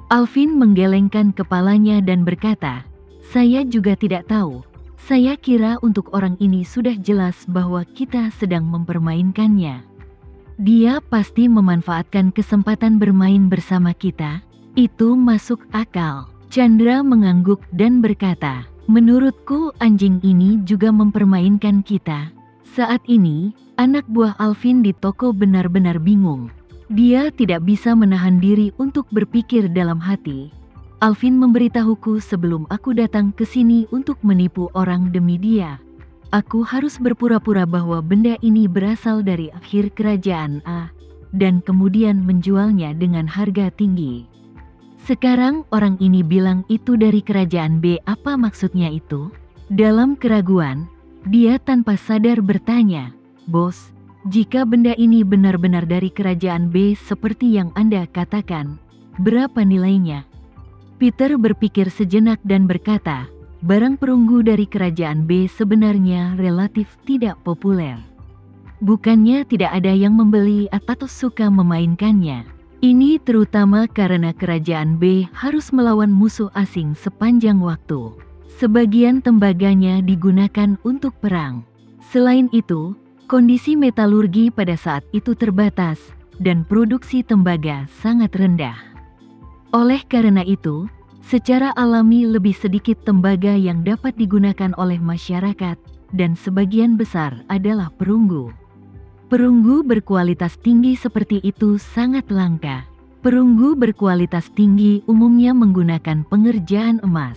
Alvin menggelengkan kepalanya dan berkata, "Saya juga tidak tahu. Saya kira untuk orang ini sudah jelas bahwa kita sedang mempermainkannya. Dia pasti memanfaatkan kesempatan bermain bersama kita. Itu masuk akal." Chandra mengangguk dan berkata, "Menurutku anjing ini juga mempermainkan kita." Saat ini, anak buah Alvin di toko benar-benar bingung. Dia tidak bisa menahan diri untuk berpikir dalam hati. Alvin memberitahuku sebelum aku datang ke sini untuk menipu orang demi dia. Aku harus berpura-pura bahwa benda ini berasal dari akhir kerajaan A, dan kemudian menjualnya dengan harga tinggi. Sekarang orang ini bilang itu dari kerajaan B. Apa maksudnya itu? Dalam keraguan, dia tanpa sadar bertanya, "Bos, jika benda ini benar-benar dari kerajaan B seperti yang Anda katakan, berapa nilainya?" Peter berpikir sejenak dan berkata, "Barang perunggu dari kerajaan B sebenarnya relatif tidak populer. Bukannya tidak ada yang membeli atau suka memainkannya. Ini terutama karena kerajaan B harus melawan musuh asing sepanjang waktu. Sebagian tembaganya digunakan untuk perang. Selain itu, kondisi metalurgi pada saat itu terbatas, dan produksi tembaga sangat rendah. Oleh karena itu, secara alami lebih sedikit tembaga yang dapat digunakan oleh masyarakat, dan sebagian besar adalah perunggu. Perunggu berkualitas tinggi seperti itu sangat langka. Perunggu berkualitas tinggi umumnya menggunakan pengerjaan emas.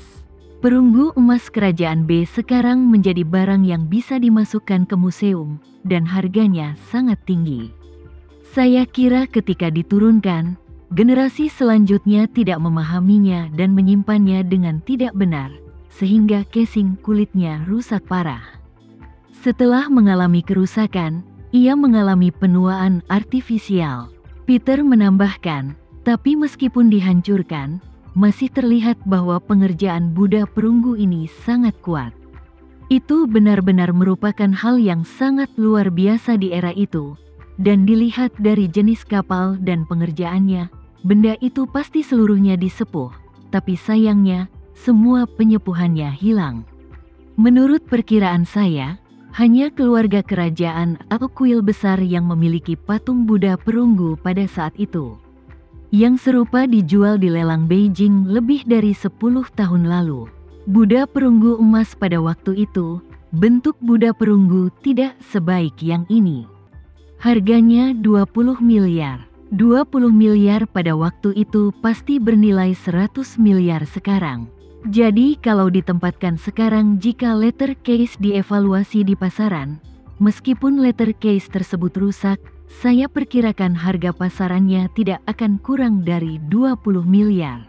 Perunggu emas kerajaan B sekarang menjadi barang yang bisa dimasukkan ke museum, dan harganya sangat tinggi. Saya kira ketika diturunkan, generasi selanjutnya tidak memahaminya dan menyimpannya dengan tidak benar, sehingga casing kulitnya rusak parah. Setelah mengalami kerusakan, ia mengalami penuaan artifisial." Peter menambahkan, "Tapi meskipun dihancurkan, masih terlihat bahwa pengerjaan Buddha perunggu ini sangat kuat. Itu benar-benar merupakan hal yang sangat luar biasa di era itu, dan dilihat dari jenis kapal dan pengerjaannya, benda itu pasti seluruhnya disepuh, tapi sayangnya, semua penyepuhannya hilang. Menurut perkiraan saya, hanya keluarga kerajaan atau kuil besar yang memiliki patung Buddha perunggu pada saat itu. Yang serupa dijual di lelang Beijing lebih dari 10 tahun lalu. Buddha perunggu emas pada waktu itu, bentuk Buddha perunggu tidak sebaik yang ini. Harganya 20 miliar. 20 miliar pada waktu itu pasti bernilai 100 miliar sekarang. Jadi kalau ditempatkan sekarang, jika letter case dievaluasi di pasaran, meskipun letter case tersebut rusak, saya perkirakan harga pasarannya tidak akan kurang dari 20 miliar.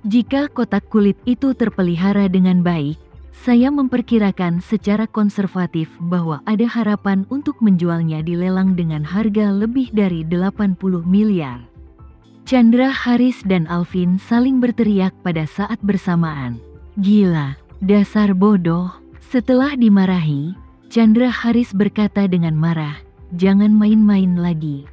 Jika kotak kulit itu terpelihara dengan baik, saya memperkirakan secara konservatif bahwa ada harapan untuk menjualnya di lelang dengan harga lebih dari 80 miliar. Chandra, Haris dan Alvin saling berteriak pada saat bersamaan. "Gila, dasar bodoh." Setelah dimarahi, Chandra Haris berkata dengan marah, "Jangan main-main lagi.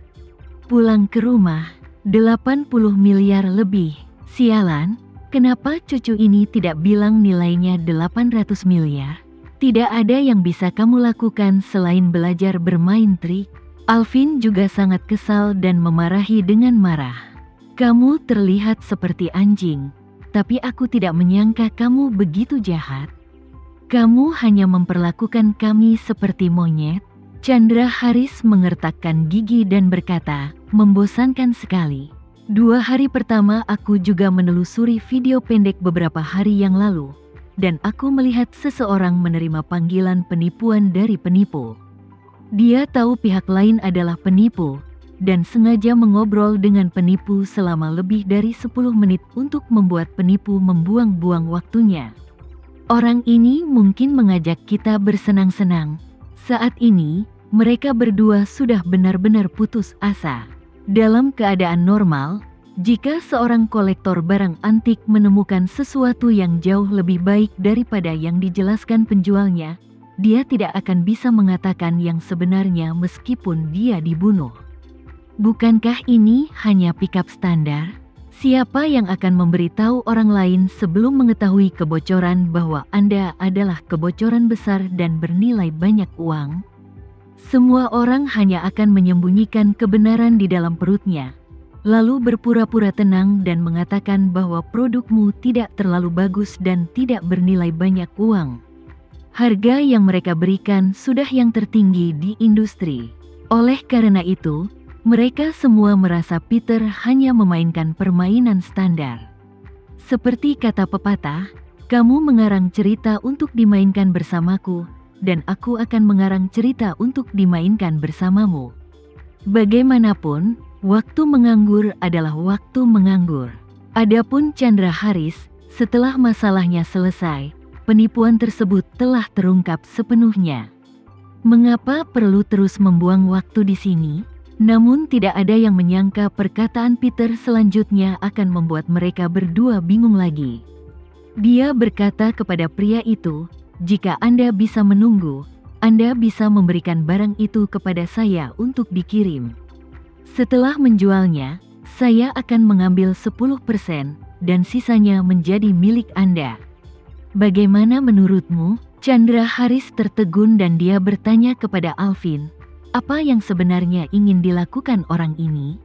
Pulang ke rumah, 80 miliar lebih. Sialan, kenapa cucu ini tidak bilang nilainya 800 miliar? Tidak ada yang bisa kamu lakukan selain belajar bermain trik." Alvin juga sangat kesal dan memarahi dengan marah. "Kamu terlihat seperti anjing, tapi aku tidak menyangka kamu begitu jahat. Kamu hanya memperlakukan kami seperti monyet." Chandra Haris mengertakkan gigi dan berkata, "Membosankan sekali. 2 hari pertama aku juga menelusuri video pendek beberapa hari yang lalu, dan aku melihat seseorang menerima panggilan penipuan dari penipu. Dia tahu pihak lain adalah penipu, dan sengaja mengobrol dengan penipu selama lebih dari 10 menit untuk membuat penipu membuang-buang waktunya. Orang ini mungkin mengajak kita bersenang-senang. Saat ini, mereka berdua sudah benar-benar putus asa. Dalam keadaan normal, jika seorang kolektor barang antik menemukan sesuatu yang jauh lebih baik daripada yang dijelaskan penjualnya, dia tidak akan bisa mengatakan yang sebenarnya meskipun dia dibunuh. Bukankah ini hanya pickup standar? Siapa yang akan memberitahu orang lain sebelum mengetahui kebocoran bahwa Anda adalah kebocoran besar dan bernilai banyak uang? Semua orang hanya akan menyembunyikan kebenaran di dalam perutnya, lalu berpura-pura tenang dan mengatakan bahwa produkmu tidak terlalu bagus dan tidak bernilai banyak uang. Harga yang mereka berikan sudah yang tertinggi di industri. Oleh karena itu, mereka semua merasa Peter hanya memainkan permainan standar. Seperti kata pepatah, kamu mengarang cerita untuk dimainkan bersamaku, dan aku akan mengarang cerita untuk dimainkan bersamamu. Bagaimanapun, waktu menganggur adalah waktu menganggur. Adapun Chandra Haris, setelah masalahnya selesai, penipuan tersebut telah terungkap sepenuhnya. Mengapa perlu terus membuang waktu di sini? Namun tidak ada yang menyangka perkataan Peter selanjutnya akan membuat mereka berdua bingung lagi. Dia berkata kepada pria itu, "Jika Anda bisa menunggu, Anda bisa memberikan barang itu kepada saya untuk dikirim. Setelah menjualnya, saya akan mengambil 10% dan sisanya menjadi milik Anda. Bagaimana menurutmu?" Chandra Haris tertegun dan dia bertanya kepada Alvin, apa yang sebenarnya ingin dilakukan orang ini?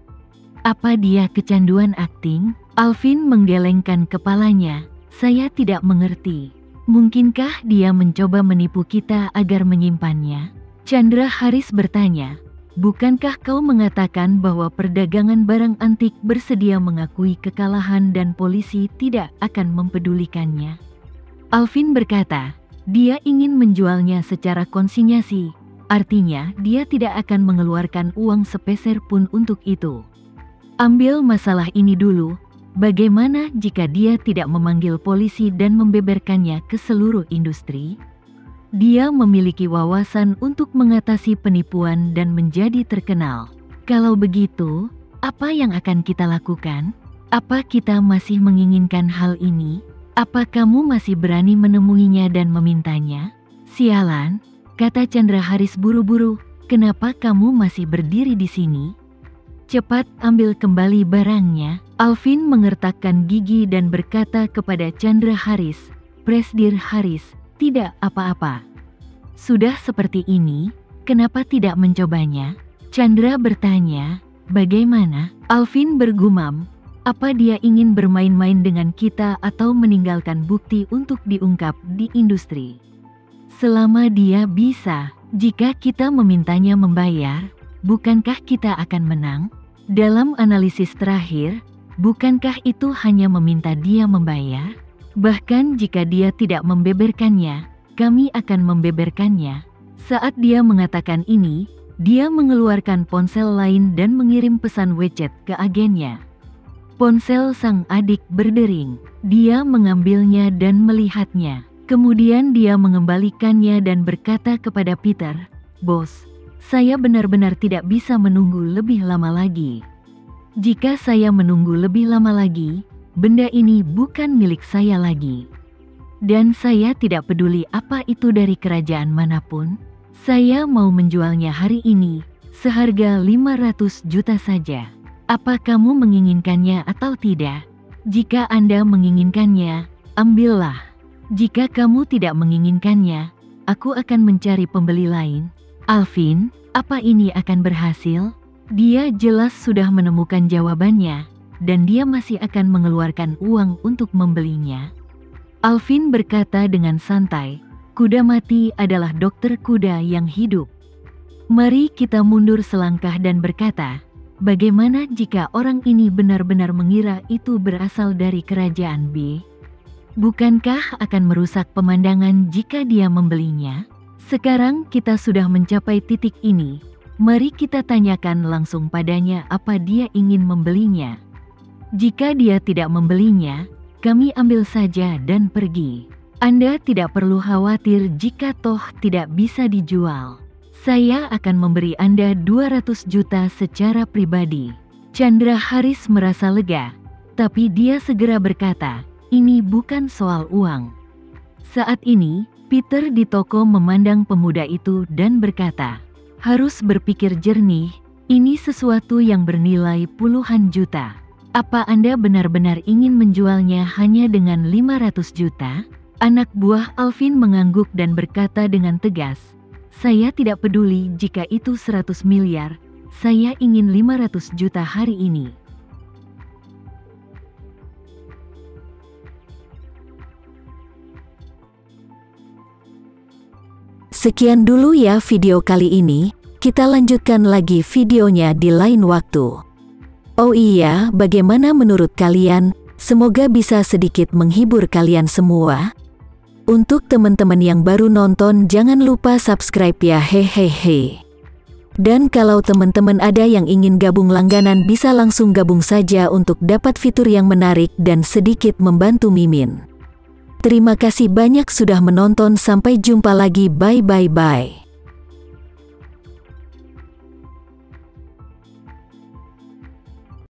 Apa dia kecanduan akting? Alvin menggelengkan kepalanya. Saya tidak mengerti. Mungkinkah dia mencoba menipu kita agar menyimpannya? Chandra Haris bertanya, bukankah kau mengatakan bahwa perdagangan barang antik bersedia mengakui kekalahan dan polisi tidak akan mempedulikannya? Alvin berkata, dia ingin menjualnya secara konsinyasi. Artinya, dia tidak akan mengeluarkan uang sepeser pun untuk itu. Ambil masalah ini dulu, bagaimana jika dia tidak memanggil polisi dan membeberkannya ke seluruh industri? Dia memiliki wawasan untuk mengatasi penipuan dan menjadi terkenal. Kalau begitu, apa yang akan kita lakukan? Apa kita masih menginginkan hal ini? Apa kamu masih berani menemuinya dan memintanya? Sialan, kata Chandra Haris buru-buru, kenapa kamu masih berdiri di sini? Cepat ambil kembali barangnya. Alvin mengertakkan gigi dan berkata kepada Chandra Haris, Presdir Haris, tidak apa-apa. Sudah seperti ini, kenapa tidak mencobanya? Chandra bertanya, bagaimana? Alvin bergumam, apa dia ingin bermain-main dengan kita atau meninggalkan bukti untuk diungkap di industri? Selama dia bisa, jika kita memintanya membayar, bukankah kita akan menang? Dalam analisis terakhir, bukankah itu hanya meminta dia membayar? Bahkan jika dia tidak membeberkannya, kami akan membeberkannya. Saat dia mengatakan ini, dia mengeluarkan ponsel lain dan mengirim pesan WeChat ke agennya. Ponsel sang adik berdering. Dia mengambilnya dan melihatnya. Kemudian dia mengembalikannya dan berkata kepada Peter, Bos, saya benar-benar tidak bisa menunggu lebih lama lagi. Jika saya menunggu lebih lama lagi, benda ini bukan milik saya lagi. Dan saya tidak peduli apa itu dari kerajaan manapun. Saya mau menjualnya hari ini, seharga 500 juta saja. Apa kamu menginginkannya atau tidak? Jika Anda menginginkannya, ambillah. Jika kamu tidak menginginkannya, aku akan mencari pembeli lain. Alvin, apa ini akan berhasil? Dia jelas sudah menemukan jawabannya, dan dia masih akan mengeluarkan uang untuk membelinya. Alvin berkata dengan santai, kuda mati adalah dokter kuda yang hidup. Mari kita mundur selangkah dan berkata, bagaimana jika orang ini benar-benar mengira itu berasal dari kerajaan B? Bukankah akan merusak pemandangan jika dia membelinya? Sekarang kita sudah mencapai titik ini. Mari kita tanyakan langsung padanya apa dia ingin membelinya. Jika dia tidak membelinya, kami ambil saja dan pergi. Anda tidak perlu khawatir jika toh tidak bisa dijual. Saya akan memberi Anda 200 juta secara pribadi. Chandra Haris merasa lega, tapi dia segera berkata, ini bukan soal uang. Saat ini, Peter di toko memandang pemuda itu dan berkata, harus berpikir jernih, ini sesuatu yang bernilai puluhan juta. Apa Anda benar-benar ingin menjualnya hanya dengan 500 juta? Anak buah Alvin mengangguk dan berkata dengan tegas, "Saya tidak peduli jika itu 100 miliar, saya ingin 500 juta hari ini." Sekian dulu ya video kali ini, kita lanjutkan lagi videonya di lain waktu. Oh iya, bagaimana menurut kalian? Semoga bisa sedikit menghibur kalian semua. Untuk teman-teman yang baru nonton, jangan lupa subscribe ya, hehehe. Dan kalau teman-teman ada yang ingin gabung langganan, bisa langsung gabung saja untuk dapat fitur yang menarik dan sedikit membantu Mimin. Terima kasih banyak sudah menonton, sampai jumpa lagi, bye bye bye.